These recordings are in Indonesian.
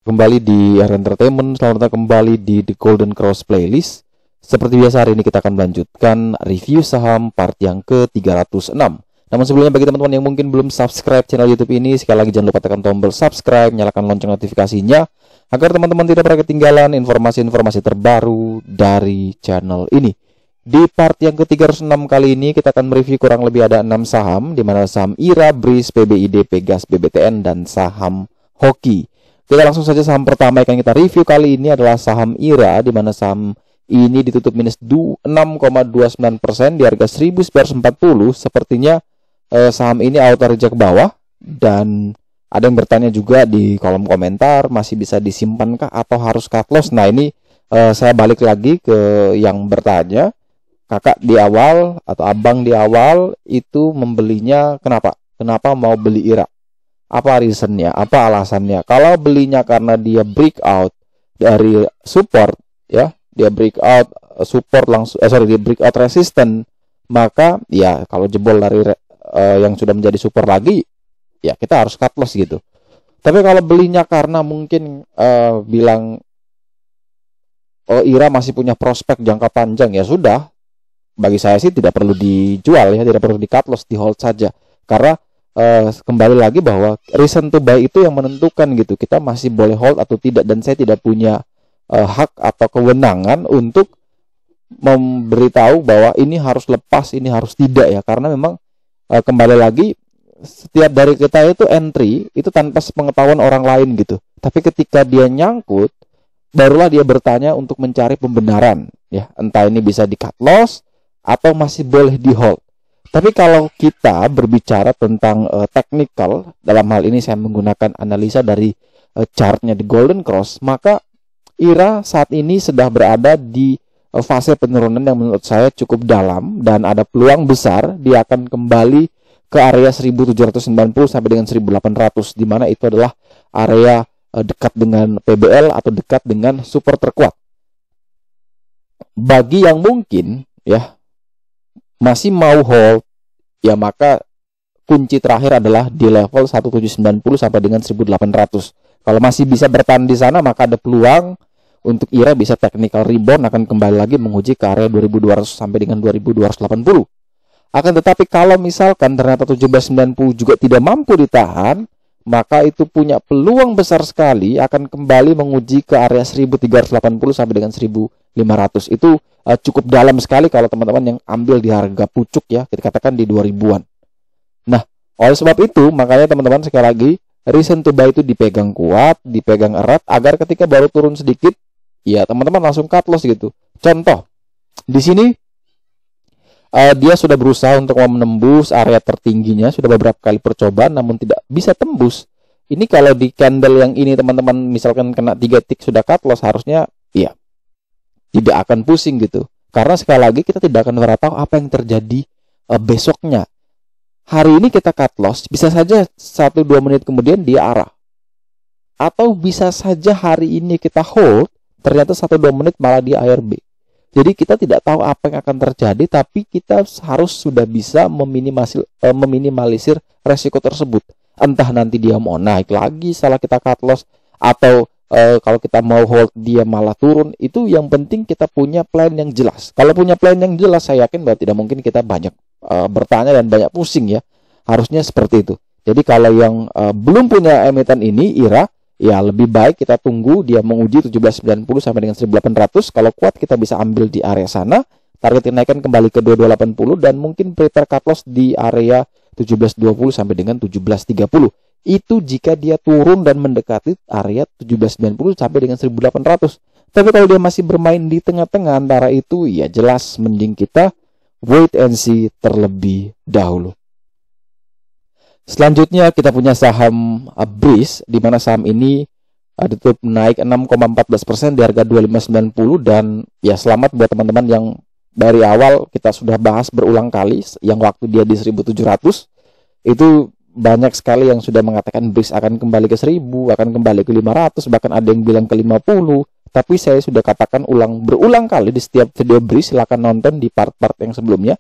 kembali di R Entertainment. Selamat datang kembali di The Golden Cross Playlist. Seperti biasa, hari ini kita akan melanjutkan review saham part yang ke-306. Namun sebelumnya, bagi teman-teman yang mungkin belum subscribe channel YouTube ini, sekali lagi jangan lupa tekan tombol subscribe, nyalakan lonceng notifikasinya agar teman-teman tidak pernah ketinggalan informasi-informasi terbaru dari channel ini. Di part yang ke-306 kali ini kita akan mereview kurang lebih ada 6 saham, di mana saham IRA, BRIS, PBID, Pegas, BBTN, dan saham Hoki. Kita langsung saja saham pertama yang akan kita review kali ini adalah saham IRA, di mana saham ini ditutup minus 6,29% di harga 1940. Sepertinya saham ini auto reject ke bawah, dan ada yang bertanya juga di kolom komentar, masih bisa disimpankah atau harus cut loss? Nah, ini saya balik lagi ke yang bertanya. Kakak di awal atau abang di awal itu membelinya kenapa? Kenapa mau beli IRA? Apa reasonnya? Apa alasannya? Kalau belinya karena dia breakout dari support, ya, dia breakout support langsung, dia breakout resisten, maka ya kalau jebol dari yang sudah menjadi support lagi, ya kita harus cut loss gitu. Tapi kalau belinya karena mungkin bilang oh IRA masih punya prospek jangka panjang, ya sudah. Bagi saya sih tidak perlu dijual, ya, tidak perlu di cut loss, di hold saja. Karena kembali lagi bahwa reason to buy itu yang menentukan gitu. Kita masih boleh hold atau tidak, dan saya tidak punya hak atau kewenangan untuk memberitahu bahwa ini harus lepas, ini harus tidak, ya. Karena memang kembali lagi setiap dari kita itu entry itu tanpa sepengetahuan orang lain gitu. Tapi ketika dia nyangkut, barulah dia bertanya untuk mencari pembenaran, ya. Entah ini bisa di cut loss atau masih boleh di hold. Tapi kalau kita berbicara tentang technical, dalam hal ini saya menggunakan analisa dari chartnya di Golden Cross, maka IRA saat ini sudah berada di fase penurunan yang menurut saya cukup dalam, dan ada peluang besar dia akan kembali ke area 1790 sampai dengan 1800, di mana itu adalah area dekat dengan PBL atau dekat dengan support terkuat. Bagi yang mungkin, ya, masih mau hold, ya maka kunci terakhir adalah di level 1790 sampai dengan 1800. Kalau masih bisa bertahan di sana, maka ada peluang untuk IRA bisa technical rebound, akan kembali lagi menguji ke area 2200 sampai dengan 2280. Akan tetapi kalau misalkan ternyata 1790 juga tidak mampu ditahan, maka itu punya peluang besar sekali akan kembali menguji ke area 1380 sampai dengan 1500. Itu cukup dalam sekali kalau teman-teman yang ambil di harga pucuk, ya, kita katakan di 2000-an. Nah, oleh sebab itu makanya teman-teman sekali lagi reason to buy itu dipegang kuat, dipegang erat, agar ketika baru turun sedikit, ya teman-teman langsung cut loss gitu. Contoh, di sini dia sudah berusaha untuk menembus area tertingginya, sudah beberapa kali percobaan namun tidak bisa tembus. Ini kalau di candle yang ini teman-teman misalkan kena 3 tick sudah cut loss, harusnya ya tidak akan pusing gitu. Karena sekali lagi kita tidak akan pernah tahu apa yang terjadi besoknya. Hari ini kita cut loss, bisa saja 1-2 menit kemudian dia arah. Atau bisa saja hari ini kita hold, ternyata 1-2 menit malah dia ARB. Jadi kita tidak tahu apa yang akan terjadi, tapi kita harus sudah bisa meminimalisir resiko tersebut. Entah nanti dia mau naik lagi setelah kita cut loss, atau kalau kita mau hold dia malah turun. Itu yang penting kita punya plan yang jelas. Kalau punya plan yang jelas, saya yakin bahwa tidak mungkin kita banyak bertanya dan banyak pusing, ya. Harusnya seperti itu. Jadi kalau yang belum punya emiten ini, IRA, ya lebih baik kita tunggu dia menguji 1790 sampai dengan 1800. Kalau kuat kita bisa ambil di area sana, target kenaikan kembali ke 2280, dan mungkin prepare cut loss di area 1720 sampai dengan 1730. Itu jika dia turun dan mendekati area 1790 sampai dengan 1800. Tapi kalau dia masih bermain di tengah-tengah antara itu, ya jelas mending kita wait and see terlebih dahulu. Selanjutnya kita punya saham BRIS, di mana saham ini ditutup naik 6,14% di harga 2590, dan ya selamat buat teman-teman yang dari awal kita sudah bahas berulang kali, yang waktu dia di 1700 itu banyak sekali yang sudah mengatakan BRIS akan kembali ke 1000, akan kembali ke 500, bahkan ada yang bilang ke 50. Tapi saya sudah katakan berulang kali di setiap video BRIS, silakan nonton di part-part yang sebelumnya,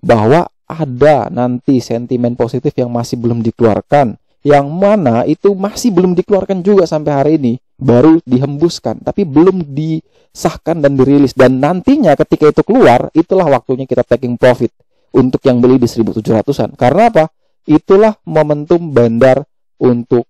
bahwa ada nanti sentimen positif yang masih belum dikeluarkan, yang mana itu masih belum dikeluarkan juga sampai hari ini. baru dihembuskan, tapi belum disahkan dan dirilis. Dan nantinya ketika itu keluar, itulah waktunya kita taking profit untuk yang beli di 1.700-an. Karena apa? Itulah momentum bandar untuk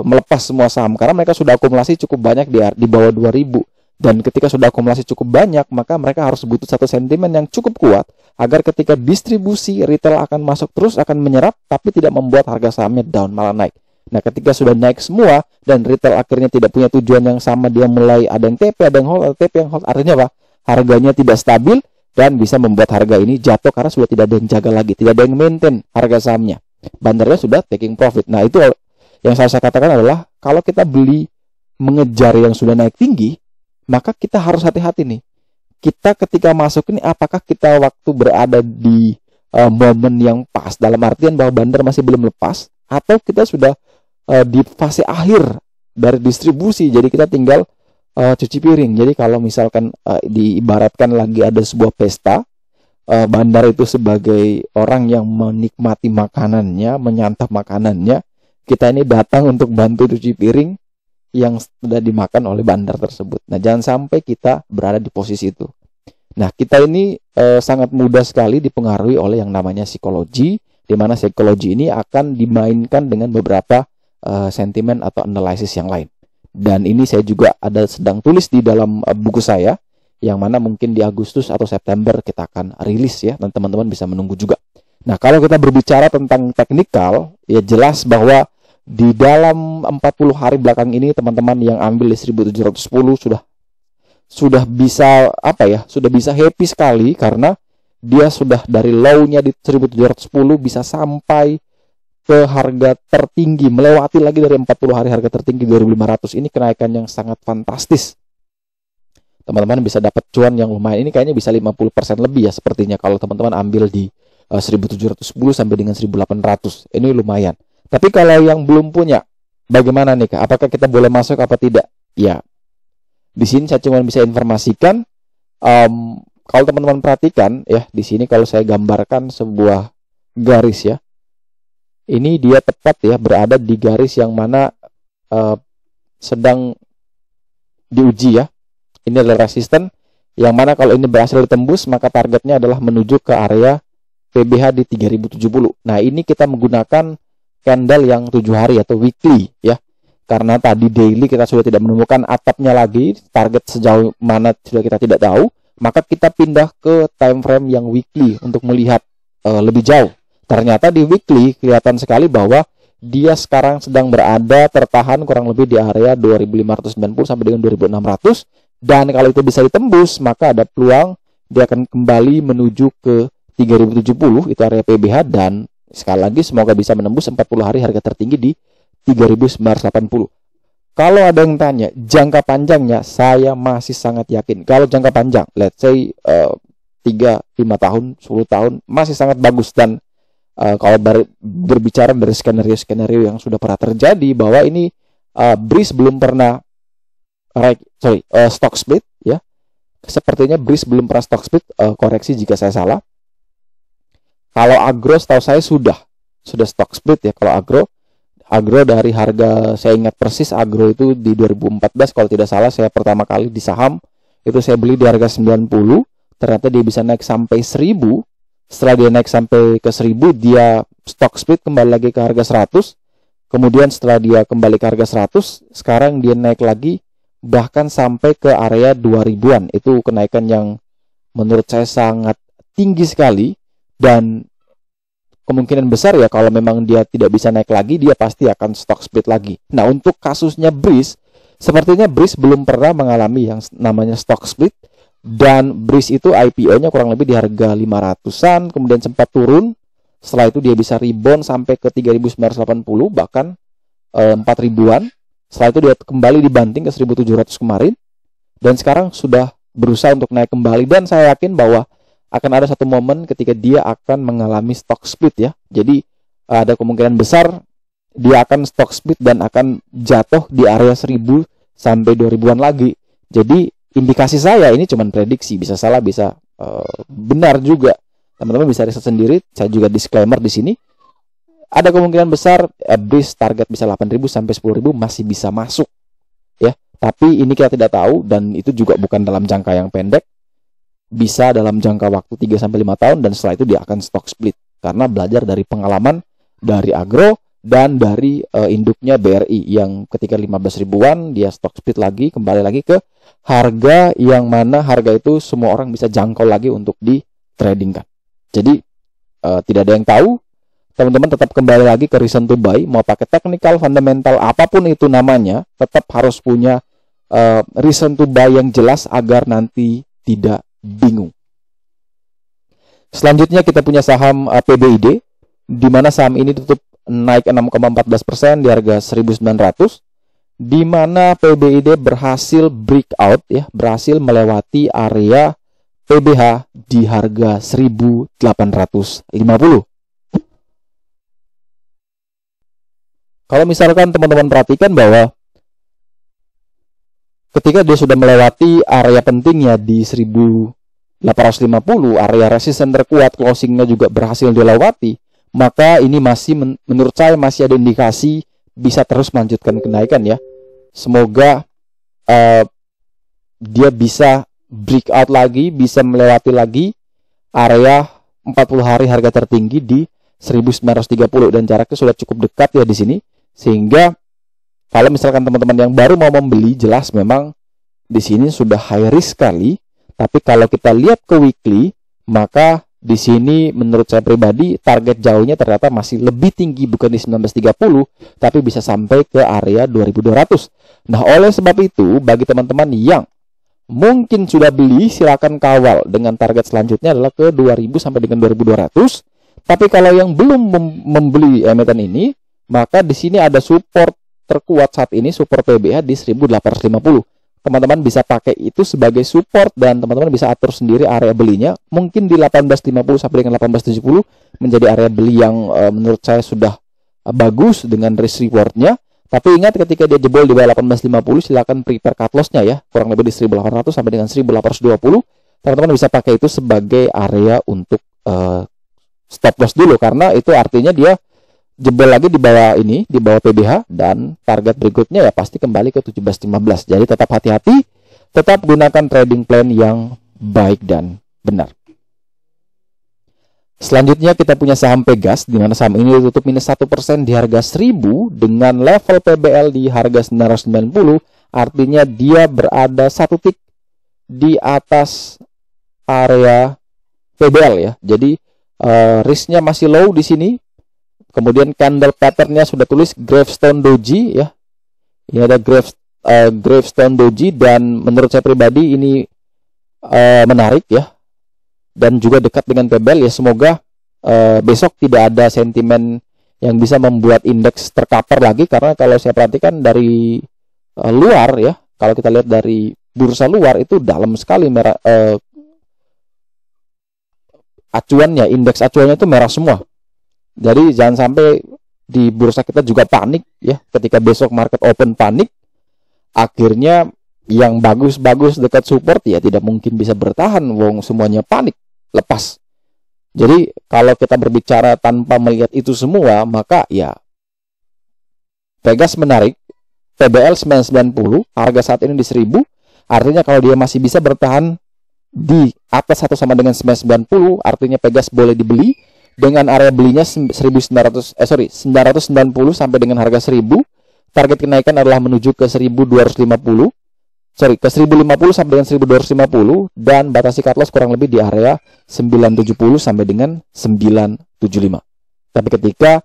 melepas semua saham, karena mereka sudah akumulasi cukup banyak di bawah 2.000. Dan ketika sudah akumulasi cukup banyak, maka mereka harus butuh satu sentimen yang cukup kuat agar ketika distribusi retail akan masuk terus, akan menyerap, tapi tidak membuat harga sahamnya down, malah naik. Nah, ketika sudah naik semua dan retail akhirnya tidak punya tujuan yang sama, dia mulai ada yang TP, ada yang hold, ada TP yang hold, artinya apa? Harganya tidak stabil dan bisa membuat harga ini jatuh karena sudah tidak ada yang jaga lagi, tidak ada yang maintain harga sahamnya. Bandarnya sudah taking profit. Nah, itu yang saya katakan adalah kalau kita beli mengejar yang sudah naik tinggi, maka kita harus hati-hati nih. Kita ketika masuk ini, apakah kita waktu berada di momen yang pas, dalam artian bahwa bandar masih belum lepas, atau kita sudah di fase akhir dari distribusi, jadi kita tinggal cuci piring. Jadi kalau misalkan diibaratkan lagi ada sebuah pesta, bandar itu sebagai orang yang menikmati makanannya, menyantap makanannya, kita ini datang untuk bantu cuci piring yang sudah dimakan oleh bandar tersebut. Nah, jangan sampai kita berada di posisi itu. Nah, kita ini sangat mudah sekali dipengaruhi oleh yang namanya psikologi, di mana psikologi ini akan dimainkan dengan beberapa sentimen atau analisis yang lain. Dan ini saya juga ada sedang tulis di dalam buku saya, yang mana mungkin di Agustus atau September kita akan rilis ya, dan teman-teman bisa menunggu juga. Nah, kalau kita berbicara tentang teknikal, ya jelas bahwa di dalam 40 hari belakang ini teman-teman yang ambil di 1.710 sudah bisa sudah bisa happy sekali, karena dia sudah dari low-nya di 1.710 bisa sampai ke harga tertinggi, melewati lagi dari 40 hari harga tertinggi 2.500. Ini kenaikan yang sangat fantastis. Teman-teman bisa dapat cuan yang lumayan. Ini kayaknya bisa 50% lebih ya sepertinya kalau teman-teman ambil di 1.710 sampai dengan 1.800. Ini lumayan. Tapi kalau yang belum punya, bagaimana nih Kak? Apakah kita boleh masuk apa tidak? Ya, di sini saya cuma bisa informasikan. Kalau teman-teman perhatikan ya, di sini kalau saya gambarkan sebuah garis ya, ini dia tepat ya berada di garis yang mana sedang diuji ya. Ini adalah resisten yang mana kalau ini berhasil ditembus, maka targetnya adalah menuju ke area PBH di 3070. Nah, ini kita menggunakan candle yang 7 hari atau weekly ya. Karena tadi daily kita sudah tidak menemukan atapnya lagi, target sejauh mana sudah kita tidak tahu, maka kita pindah ke time frame yang weekly untuk melihat lebih jauh. Ternyata di weekly kelihatan sekali bahwa dia sekarang sedang berada tertahan kurang lebih di area 2590 sampai dengan 2600, dan kalau itu bisa ditembus maka ada peluang dia akan kembali menuju ke 3070, itu area PBH, dan sekali lagi semoga bisa menembus 40 hari harga tertinggi di 3.980. Kalau ada yang tanya jangka panjangnya, saya masih sangat yakin kalau jangka panjang, let's say 3-5 tahun, 10 tahun masih sangat bagus. Dan kalau berbicara dari skenario yang sudah pernah terjadi, bahwa ini Breeze belum pernah stock split ya. Sepertinya Breeze belum pernah stock split, koreksi jika saya salah. Kalau agro setahu saya sudah stock split ya. Kalau agro dari harga, saya ingat persis agro itu di 2014 kalau tidak salah, saya pertama kali di saham itu saya beli di harga 90, ternyata dia bisa naik sampai 1000. Setelah dia naik sampai ke 1000, dia stock split kembali lagi ke harga 100. Kemudian setelah dia kembali ke harga 100, sekarang dia naik lagi bahkan sampai ke area 2000-an. Itu kenaikan yang menurut saya sangat tinggi sekali. Dan kemungkinan besar ya kalau memang dia tidak bisa naik lagi, dia pasti akan stock split lagi. Nah, untuk kasusnya Breeze, sepertinya Breeze belum pernah mengalami yang namanya stock split. Dan Breeze itu IPO-nya kurang lebih di harga 500-an, kemudian sempat turun. Setelah itu dia bisa rebound sampai ke 3.980, bahkan 4.000-an. Setelah itu dia kembali dibanting ke 1.700 kemarin. Dan sekarang sudah berusaha untuk naik kembali. Dan saya yakin bahwa akan ada satu momen ketika dia akan mengalami stock split ya. Jadi ada kemungkinan besar dia akan stock split dan akan jatuh di area 1000 sampai 2000-an lagi. Jadi indikasi saya ini cuma prediksi, bisa salah, bisa benar juga. Teman-teman bisa riset sendiri. Saya juga disclaimer di sini. Ada kemungkinan besar Breeze target bisa 8.000 sampai 10.000 masih bisa masuk ya. Tapi ini kita tidak tahu, dan itu juga bukan dalam jangka yang pendek. Bisa dalam jangka waktu 3-5 tahun, dan setelah itu dia akan stock split. Karena belajar dari pengalaman dari Agro dan dari induknya BRI yang ketika 15 ribuan dia stock split lagi, kembali lagi ke harga yang mana harga itu semua orang bisa jangkau lagi untuk di tradingkan. Jadi tidak ada yang tahu. Teman-teman tetap kembali lagi ke reason to buy, mau pakai technical, fundamental, apapun itu namanya, tetap harus punya reason to buy yang jelas agar nanti tidak bingung. Selanjutnya kita punya saham PBID, di mana saham ini tutup naik 6,14% di harga 1.900, di mana PBID berhasil breakout ya, berhasil melewati area PBH di harga 1.850. Kalau misalkan teman-teman perhatikan bahwa ketika dia sudah melewati area pentingnya di 1.850, area resisten terkuat, closingnya juga berhasil dilewati, maka ini masih menurut saya masih ada indikasi bisa terus melanjutkan kenaikan ya. Semoga dia bisa breakout lagi, bisa melewati lagi area 40 hari harga tertinggi di 1.930, dan jaraknya sudah cukup dekat ya di sini, sehingga kalau misalkan teman-teman yang baru mau membeli, jelas memang di sini sudah high risk sekali. Tapi kalau kita lihat ke weekly, maka di sini menurut saya pribadi target jauhnya ternyata masih lebih tinggi, bukan di 1930, tapi bisa sampai ke area 2200. Nah, oleh sebab itu bagi teman-teman yang mungkin sudah beli, silakan kawal dengan target selanjutnya adalah ke 2000 sampai dengan 2200. Tapi kalau yang belum membeli emiten ini, maka di sini ada support terkuat saat ini, support PBH di 1.850. Teman-teman bisa pakai itu sebagai support, dan teman-teman bisa atur sendiri area belinya. Mungkin di 1850 sampai dengan 1870 menjadi area beli yang menurut saya sudah bagus dengan risk rewardnya. Tapi ingat, ketika dia jebol di bawah 1850, silakan prepare cut loss-nya ya, kurang lebih di 1800 sampai dengan 1820. Teman-teman bisa pakai itu sebagai area untuk stop loss dulu, karena itu artinya dia jebol lagi di bawah ini, di bawah PBH, dan target berikutnya ya pasti kembali ke 1715. Jadi tetap hati-hati, tetap gunakan trading plan yang baik dan benar. Selanjutnya kita punya saham Pegas, di mana saham ini tutup minus 1% di harga 1000 dengan level PBL di harga 990, artinya dia berada satu tick di atas area PBL ya. Jadi risknya masih low di sini. Kemudian candle patternnya sudah tulis Gravestone Doji ya. Ini ada Gravestone Doji, dan menurut saya pribadi ini menarik ya. Dan juga dekat dengan PBL ya. Semoga besok tidak ada sentimen yang bisa membuat indeks tercover lagi, karena kalau saya perhatikan dari luar ya, kalau kita lihat dari bursa luar itu dalam sekali merah, acuannya, indeks acuannya itu merah semua. Jadi jangan sampai di bursa kita juga panik ya, ketika besok market open panik, akhirnya yang bagus-bagus dekat support ya tidak mungkin bisa bertahan, wong semuanya panik, lepas. Jadi kalau kita berbicara tanpa melihat itu semua, maka ya Pegas menarik, PBL 990, harga saat ini di 1000, artinya kalau dia masih bisa bertahan di atas atau sama dengan 990, artinya Pegas boleh dibeli dengan area belinya 990 sampai dengan harga 1000. Target kenaikan adalah menuju ke 1250, ke 1050 sampai dengan 1250, dan batasi cut loss kurang lebih di area 970 sampai dengan 975. Tapi ketika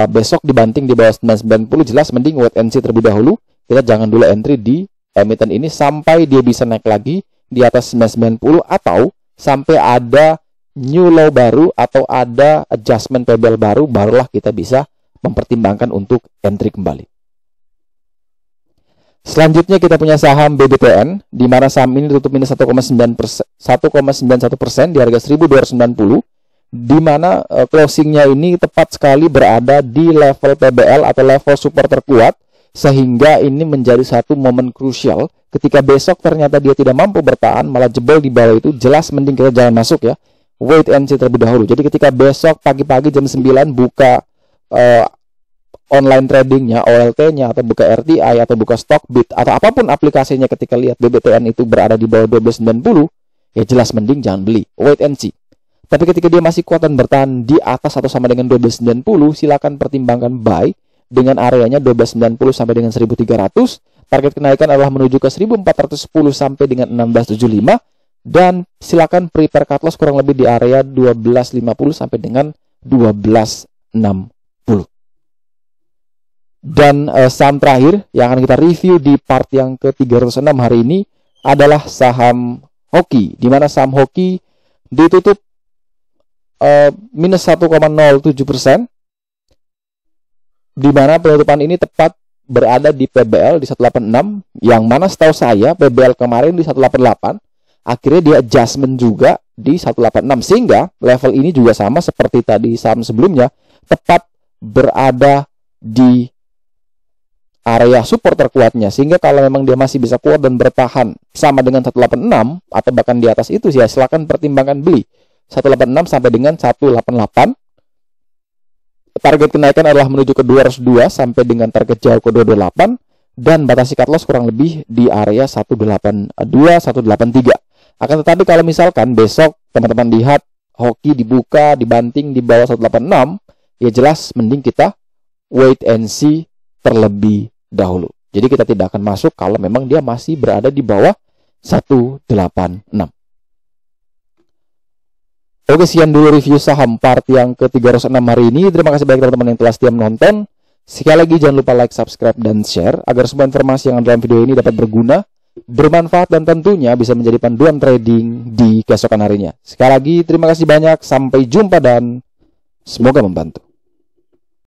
besok dibanting di bawah 990, jelas mending wait and see terlebih dahulu. Kita jangan dulu entry di emiten ini sampai dia bisa naik lagi di atas 990, atau sampai ada new low baru atau ada adjustment PBL baru, barulah kita bisa mempertimbangkan untuk entry kembali. Selanjutnya kita punya saham BBTN, di mana saham ini tutup minus 1,91% di harga 1.290, di mana closingnya ini tepat sekali berada di level PBL atau level support terkuat, sehingga ini menjadi satu momen krusial. Ketika besok ternyata dia tidak mampu bertahan, malah jebol di bawah itu, jelas mending kita jangan masuk ya. Wait and see terlebih dahulu. Jadi ketika besok pagi-pagi jam 9 buka online tradingnya, OLT-nya, atau buka RTI, atau buka Stockbit, atau apapun aplikasinya ketika lihat BBTN itu berada di bawah 12.90, ya jelas mending jangan beli, wait and see. Tapi ketika dia masih kuat dan bertahan di atas atau sama dengan 12.90, silakan pertimbangkan buy dengan areanya 12.90 sampai dengan 1.300. Target kenaikan adalah menuju ke 1.410 sampai dengan 16.75. Dan silakan prepare cut loss kurang lebih di area 12.50 sampai dengan 12.60. Dan saham terakhir yang akan kita review di part yang ke-306 hari ini adalah saham Hoki, di mana saham Hoki ditutup minus 1,07%, di mana penutupan ini tepat berada di PBL di 186, yang mana setahu saya PBL kemarin di 188, akhirnya dia adjustment juga di 186, sehingga level ini juga sama seperti tadi saham sebelumnya, tepat berada di area support terkuatnya, sehingga kalau memang dia masih bisa kuat dan bertahan sama dengan 186 atau bahkan di atas itu, ya silakan pertimbangkan beli 186 sampai dengan 188. Target kenaikan adalah menuju ke 202 sampai dengan target jauh ke 228, dan batasi cut loss kurang lebih di area 182 183. Akan tetapi kalau misalkan besok teman-teman lihat Hoki dibuka dibanting di bawah 186, ya jelas mending kita wait and see terlebih dahulu. Jadi kita tidak akan masuk kalau memang dia masih berada di bawah 186. Oke, sekian dulu review saham part yang ke-306 hari ini. Terima kasih banyak teman-teman yang telah setia menonton. Sekali lagi jangan lupa like, subscribe, dan share agar semua informasi yang ada dalam video ini dapat berguna, bermanfaat, dan tentunya bisa menjadi panduan trading di keesokan harinya. Sekali lagi terima kasih banyak, sampai jumpa dan semoga membantu.